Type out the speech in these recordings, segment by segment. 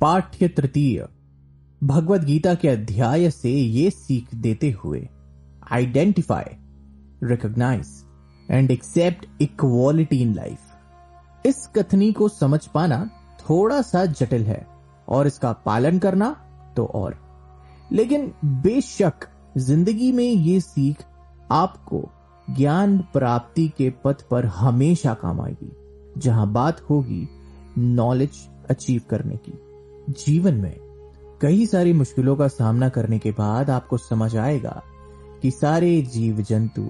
पाठ्य तृतीय भगवद गीता के अध्याय से ये सीख देते हुए, identify, recognise and accept equality in life. इस कथनी को समझ पाना थोड़ा सा जटिल है और इसका पालन करना तो और, लेकिन बेशक जिंदगी में ये सीख आपको ज्ञान प्राप्ति के पथ पर हमेशा काम आएगी। जहां बात होगी नॉलेज अचीव करने की। जीवन में कई सारी मुश्किलों का सामना करने के बाद आपको समझ आएगा कि सारे जीव जंतु,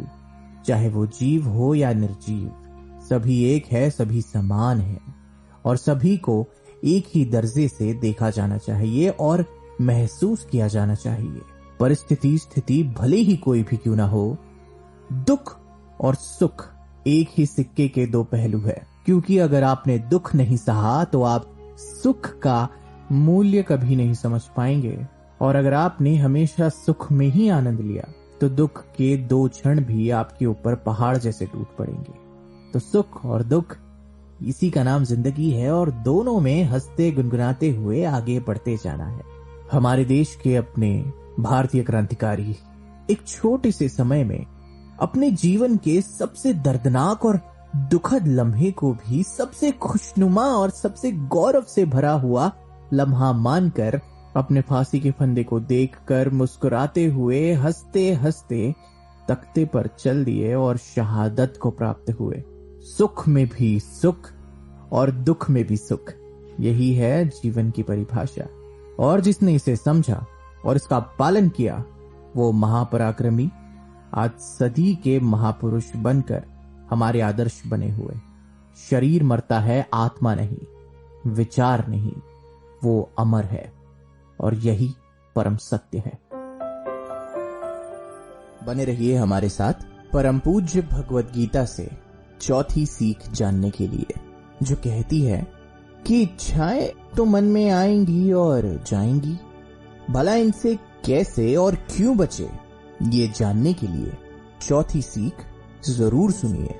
चाहे वो जीव हो या निर्जीव, सभी एक है, सभी समान है और सभी को एक ही दर्जे से देखा जाना चाहिए और महसूस किया जाना चाहिए। परिस्थिति स्थिति भले ही कोई भी क्यों ना हो, दुख और सुख एक ही सिक्के के दो पहलू है। क्योंकि अगर आपने दुख नहीं सहा तो आप सुख का मूल्य कभी नहीं समझ पाएंगे, और अगर आपने हमेशा सुख में ही आनंद लिया तो दुख के दो क्षण भी आपके ऊपर पहाड़ जैसे टूट पड़ेंगे। तो सुख और दुख, इसी का नाम जिंदगी है और दोनों में हंसते गुनगुनाते हुए आगे बढ़ते जाना है। हमारे देश के अपने भारतीय क्रांतिकारी एक छोटे से समय में अपने जीवन के सबसे दर्दनाक और दुखद लम्हे को भी सबसे खुशनुमा और सबसे गौरव से भरा हुआ लम्हा मानकर अपने फांसी के फंदे को देखकर मुस्कुराते हुए हंसते हंसते तख्ते पर चल दिए और शहादत को प्राप्त हुए। सुख में भी सुख और दुख में भी सुख, यही है जीवन की परिभाषा। और जिसने इसे समझा और इसका पालन किया वो महापराक्रमी आज सदी के महापुरुष बनकर हमारे आदर्श बने हुए। शरीर मरता है, आत्मा नहीं, विचार नहीं, वो अमर है और यही परम सत्य है। बने रहिए हमारे साथ परम पूज्य भगवद गीता से चौथी सीख जानने के लिए, जो कहती है कि इच्छाएं तो मन में आएंगी और जाएंगी, भला इनसे कैसे और क्यों बचे, ये जानने के लिए चौथी सीख जरूर सुनिए।